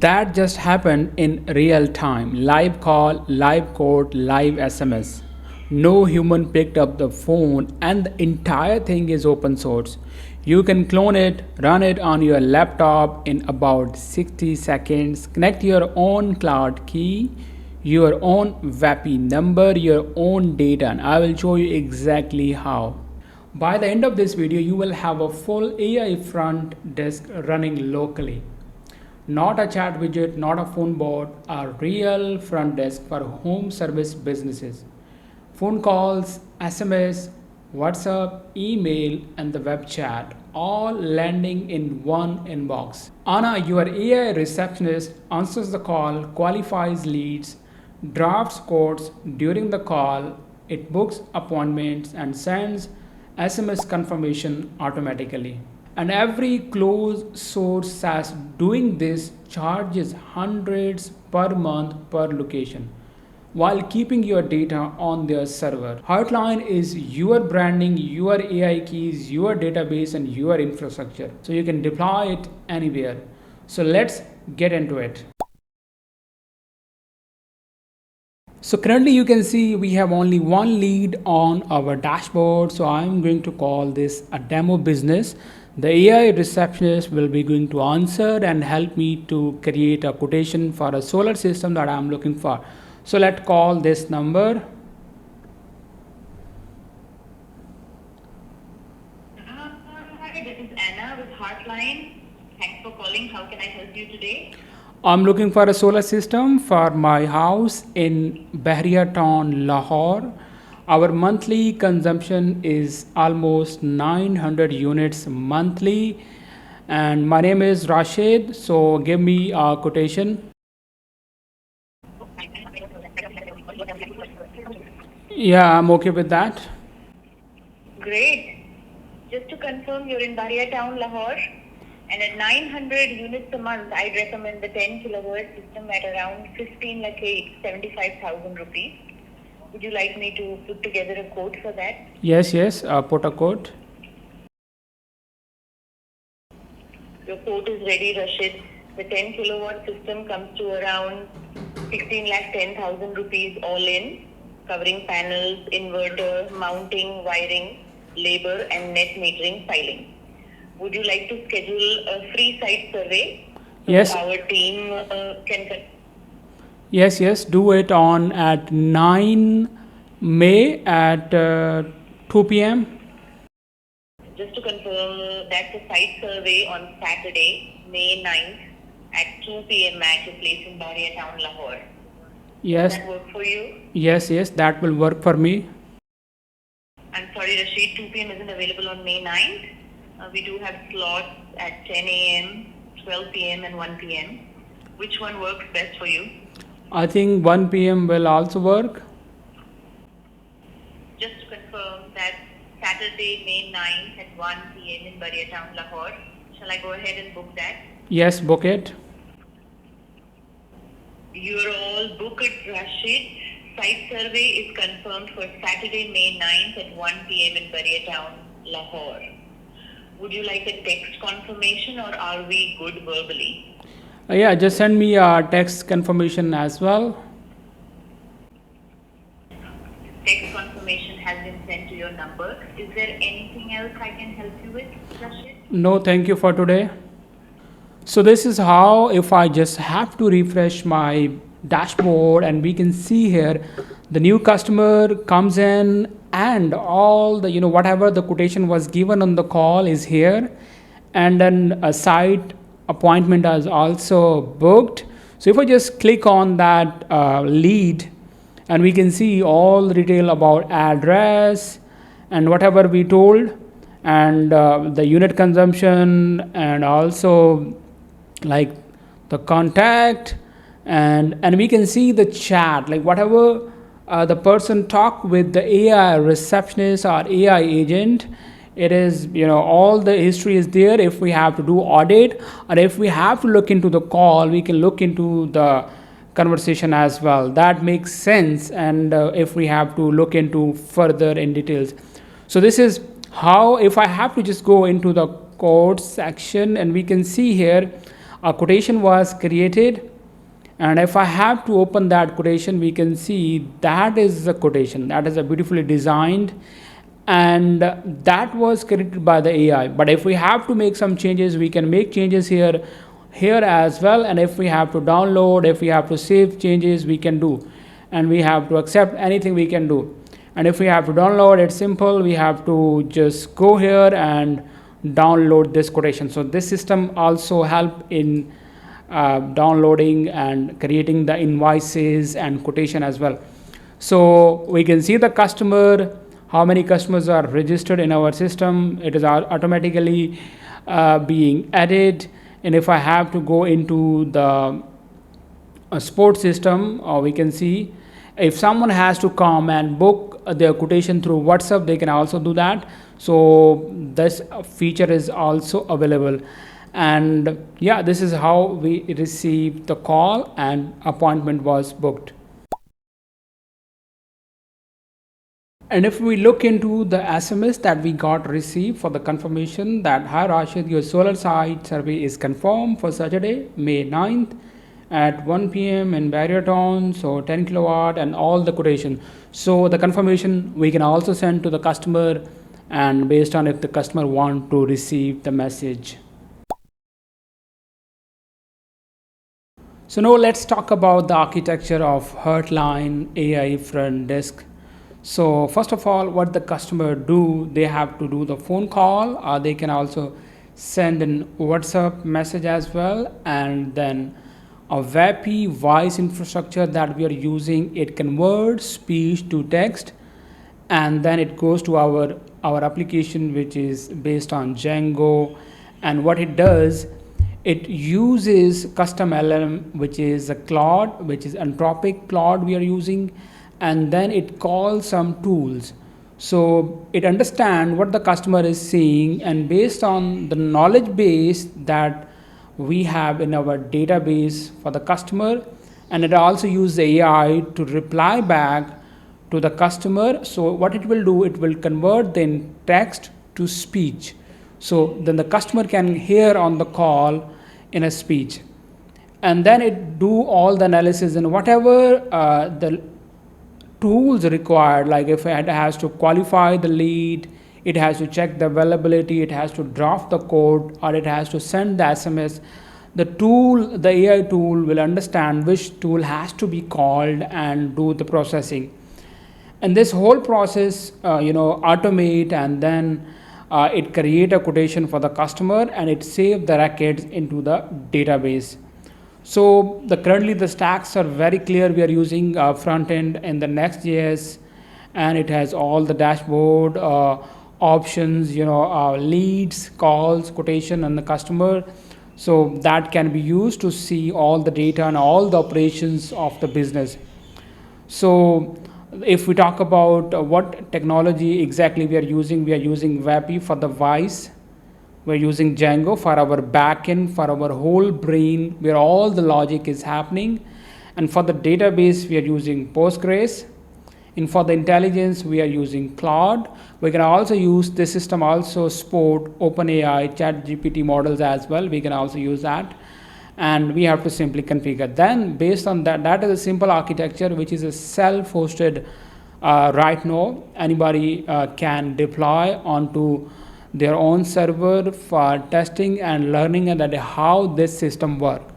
That just happened in real time. Live call, live code, live SMS. No human picked up the phone, and the entire thing is open source. You can clone it, run it on your laptop in about 60 seconds, connect your own cloud key, your own Vapi number, your own data, and I will show you exactly how. By the end of this video, you will have a full AI front desk running locally. Not a chat widget, not a phone bot, a real front desk for home service businesses. Phone calls, SMS, WhatsApp, email, and the web chat all landing in one inbox. Anna, your AI receptionist, answers the call, qualifies leads, drafts codes during the call, it books appointments, and sends SMS confirmation automatically. And every closed source SaaS doing this charges hundreds per month per location while keeping your data on their server. Heartline is your branding, your AI keys, your database, and your infrastructure. So you can deploy it anywhere. So let's get into it. So currently you can see we have only one lead on our dashboard. So I'm going to call this a demo business. The AI receptionist will be going to answer and help me to create a quotation for a solar system that I'm looking for. So let's call this number. Hi, this is Anna with Heartline. Thanks for calling. How can I help you today? I'm looking for a solar system for my house in Bahria Town, Lahore. Our monthly consumption is almost 900 units monthly. And my name is Rashid. So give me a quotation. Yeah, I'm okay with that. Great. Just to confirm, you're in Bahria Town, Lahore. And at 900 units a month, I'd recommend the 10 kilowatt system at around 75,000 rupees. Would you like me to put together a quote for that? Yes, put a quote. Your quote is ready, Rashid. The 10 kilowatt system comes to around 16,10,000 rupees all in, covering panels, inverter, mounting, wiring, labor, and net metering filing. Would you like to schedule a free site survey? So Yes. Our team can. Yes, do it on at 9 May at 2 p.m. Just to confirm, that's a site survey on Saturday, May 9th at 2 p.m. at your place in Bahria Town, Lahore. Yes. Does that work for you? Yes, that will work for me. I'm sorry, Rashid, 2 p.m. isn't available on May 9th. We do have slots at 10 a.m., 12 p.m. and 1 p.m. Which one works best for you? I think 1 p.m. will also work. Just to confirm, that Saturday, May 9th at 1 p.m. in Bahria Town, Lahore. Shall I go ahead and book that? Yes, book it. You're all booked, Rashid. Site survey is confirmed for Saturday, May 9th at 1 p.m. in Bahria Town, Lahore. Would you like a text confirmation or are we good verbally? Yeah, just send me a text confirmation as well. Text confirmation has been sent to your number. Is there anything else I can help you with, Rashid? No, thank you for today. So this is how, if I just have to refresh my dashboard, and we can see here the new customer comes in and all the whatever the quotation was given on the call is here, and then a site appointment is also booked. So if I just click on that lead, and we can see all the detail about address and whatever we told, and the unit consumption, and also like the contact, and we can see the chat, like whatever the person talked with the AI receptionist or AI agent. It is, all the history is there. If we have to do audit, or if we have to look into the call, we can look into the conversation as well. That makes sense. And if we have to look into further in details. So this is how, if I have to just go into the code section, and we can see here a quotation was created, and if I have to open that quotation, we can see that is the quotation that is a beautifully designed, and that was created by the AI. But if we have to make some changes, we can make changes here as well. And if we have to download, if we have to save changes, we can do, and we have to accept anything, we can do. And if we have to download, it's simple, we have to just go here and download this quotation. So this system also help in downloading and creating the invoices and quotation as well. So we can see the customer, how many customers are registered in our system. It is automatically being added. And if I have to go into the support system, we can see if someone has to come and book their quotation through WhatsApp, they can also do that. So this feature is also available. And yeah, this is how we received the call and appointment was booked. And if we look into the SMS that we got received for the confirmation that, hi Rashid, your solar site survey is confirmed for Saturday, May 9th at 1 p.m. in Barrier Town, so 10 kilowatt and all the quotation. So the confirmation we can also send to the customer, and based on if the customer want to receive the message. So now let's talk about the architecture of Heartline AI front desk. So first of all, what the customer do, they have to do the phone call, or they can also send an WhatsApp message as well. And then a Vapi voice infrastructure that we are using, it converts speech to text, and then it goes to our application, which is based on Django. And what it does, it uses custom-LLM, which is a Claude, which is Anthropic Claude we are using, and then it calls some tools. So it understands what the customer is saying, and based on the knowledge base that we have in our database for the customer, and it also uses AI to reply back to the customer. So what it will do, it will convert then text to speech. So then the customer can hear on the call in a speech, and then it do all the analysis and whatever the tools required, like if it has to qualify the lead, it has to check the availability, it has to draft the code, or it has to send the SMS. The AI tool will understand which tool has to be called and do the processing. And this whole process, automate, and then it create a quotation for the customer, and it save the records into the database. So currently the stacks are very clear. We are using front end in the Next.js, and it has all the dashboard options, leads, calls, quotation, and the customer. So that can be used to see all the data and all the operations of the business. So if we talk about what technology exactly we are using Vapi for the voice. We're using Django for our backend, for our whole brain, where all the logic is happening. And for the database, we are using Postgres. And for the intelligence, we are using Claude. We can also use this system, also support OpenAI, ChatGPT models as well. We can also use that. And we have to simply configure. Then based on that is a simple architecture, which is a self-hosted right now. Anybody can deploy onto their own server for testing and learning and that how this system works.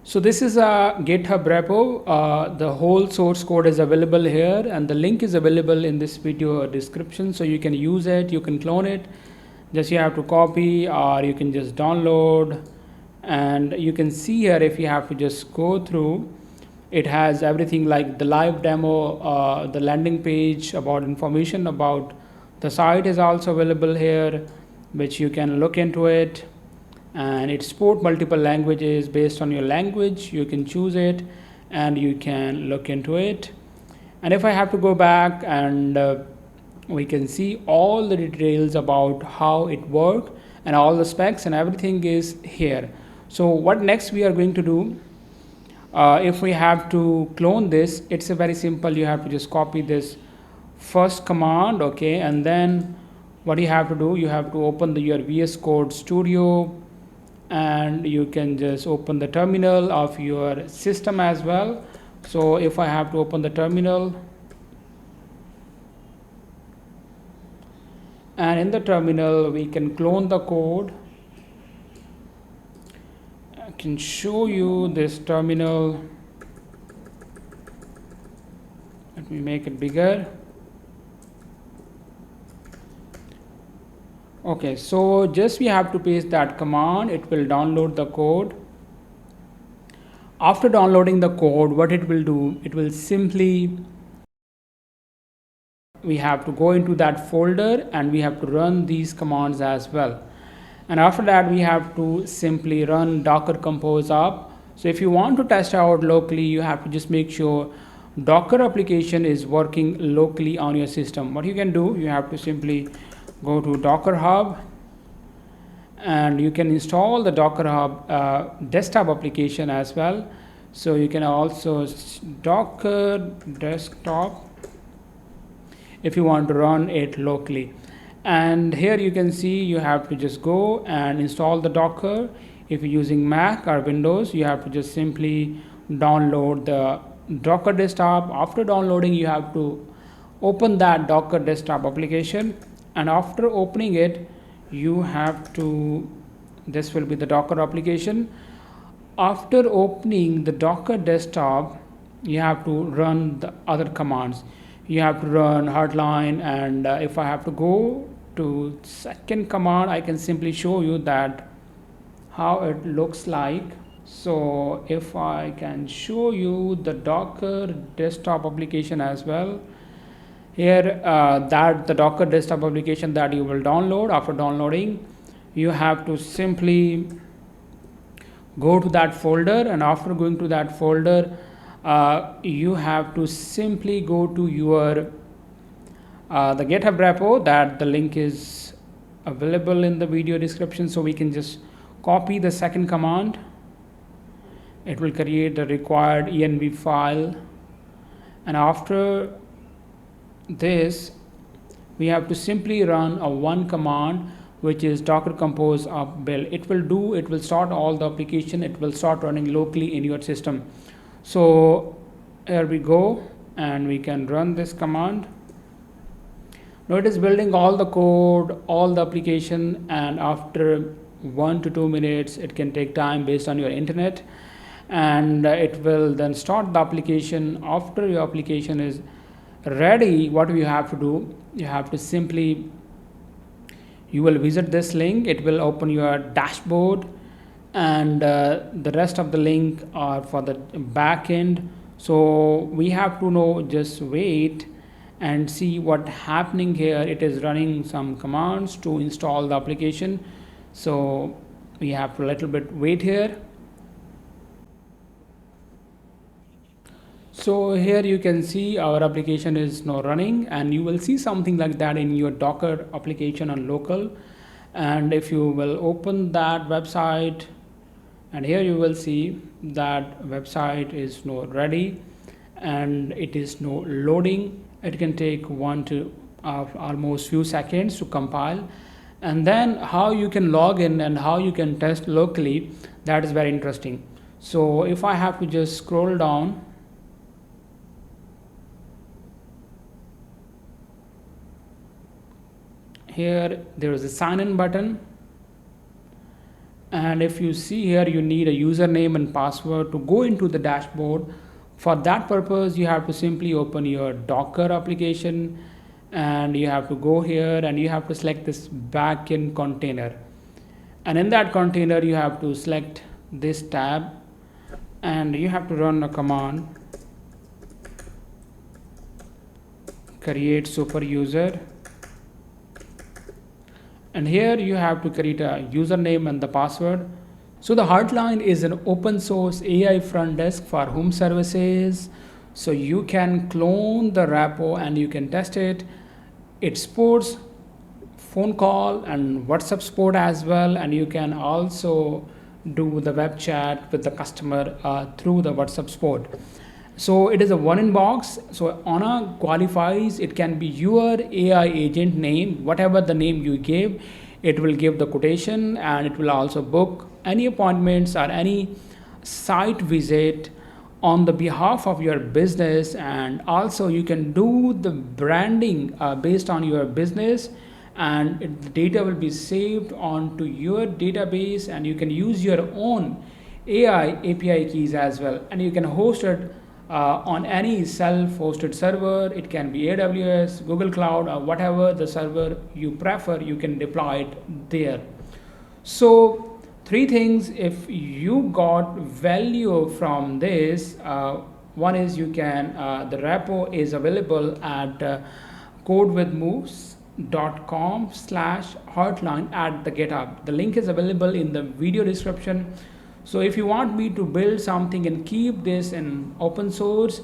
So this is a GitHub repo. The whole source code is available here, and the link is available in this video description. So you can use it, you can clone it. Just you have to copy, or you can just download. And you can see here, if you have to just go through, it has everything like the live demo, the landing page about information about the site is also available here, which you can look into it. And it supports multiple languages. Based on your language, you can choose it and you can look into it. And if I have to go back, and we can see all the details about how it works and all the specs and everything is here. So what next we are going to do, if we have to clone this, it's a very simple. You have to just copy this first command, okay, and then what you have to do, you have to open your VS Code Studio, and you can just open the terminal of your system as well. So if I have to open the terminal, and in the terminal we can clone the code. I can show you this terminal. Let me make it bigger. Okay, so just we have to paste that command. It will download the code. After downloading the code, what it will do, it will simply, we have to go into that folder and we have to run these commands as well. And after that we have to simply run docker compose up. So if you want to test out locally, you have to just make sure Docker application is working locally on your system. What you can do, you have to simply go to Docker Hub, and you can install the Docker Hub desktop application as well. So you can also Docker desktop if you want to run it locally. And here you can see you have to just go and install the Docker. If you're using Mac or Windows, you have to just simply download the Docker desktop. After downloading, you have to open that Docker desktop application, and after opening it, you have to, this will be the Docker application. After opening the Docker desktop, you have to run the other commands. You have to run hardline, and if I have to go to second command, I can simply show you that how it looks like. So if I can show you the Docker desktop application as well, here that the Docker desktop application that you will download. After downloading, you have to simply go to that folder, and after going to that folder, you have to simply go to your the GitHub repo, that the link is available in the video description. So we can just copy the second command. It will create the required env file, and after this we have to simply run a one command, which is docker compose up build. It will start all the application. It will start running locally in your system. So here we go, and we can run this command. Now it is building all the code, all the application, and after 1 to 2 minutes, it can take time based on your internet, and it will then start the application. After your application is ready, what you have to do, you have to simply, you will visit this link. It will open your dashboard, and the rest of the link are for the backend. So we have to know, just wait and see what happening here. It is running some commands to install the application, so we have to little bit wait here. So here you can see our application is now running, and you will see something like that in your Docker application on local. And if you will open that website, and here you will see that website is now ready, and it is now loading. It can take 1 to almost few seconds to compile. And then how you can log in and how you can test locally, that is very interesting. So if I have to just scroll down, here there is a sign in button, and if you see here, you need a username and password to go into the dashboard. For that purpose, you have to simply open your Docker application, and you have to go here and you have to select this backend container, and in that container you have to select this tab, and you have to run a command, create super user, and here you have to create a username and the password. So the Heartline is an open source AI front desk for home services. So you can clone the repo and you can test it. It supports phone call and WhatsApp support as well, and you can also do the web chat with the customer through the WhatsApp support. So it is a one inbox. So Anna qualifies, it can be your AI agent name, whatever the name you give, it will give the quotation, and it will also book any appointments or any site visit on the behalf of your business. And also you can do the branding based on your business, and the data will be saved onto your database, and you can use your own AI API keys as well, and you can host it on any self-hosted server. It can be AWS, Google Cloud, or whatever the server you prefer, you can deploy it there. So three things, if you got value from this, one is you can, the repo is available at codewithmuh.com/hotline at the GitHub. The link is available in the video description. So if you want me to build something and keep this in open source,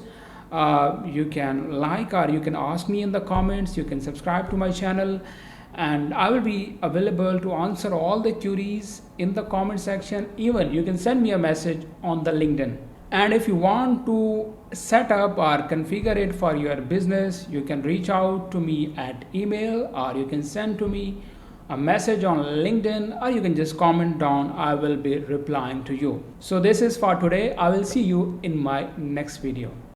you can like, or you can ask me in the comments. You can subscribe to my channel, and I will be available to answer all the queries in the comment section. Even you can send me a message on the LinkedIn. And if you want to set up or configure it for your business, you can reach out to me at email, or you can send to me a message on LinkedIn, or you can just comment down. I will be replying to you. So this is for today. I will see you in my next video.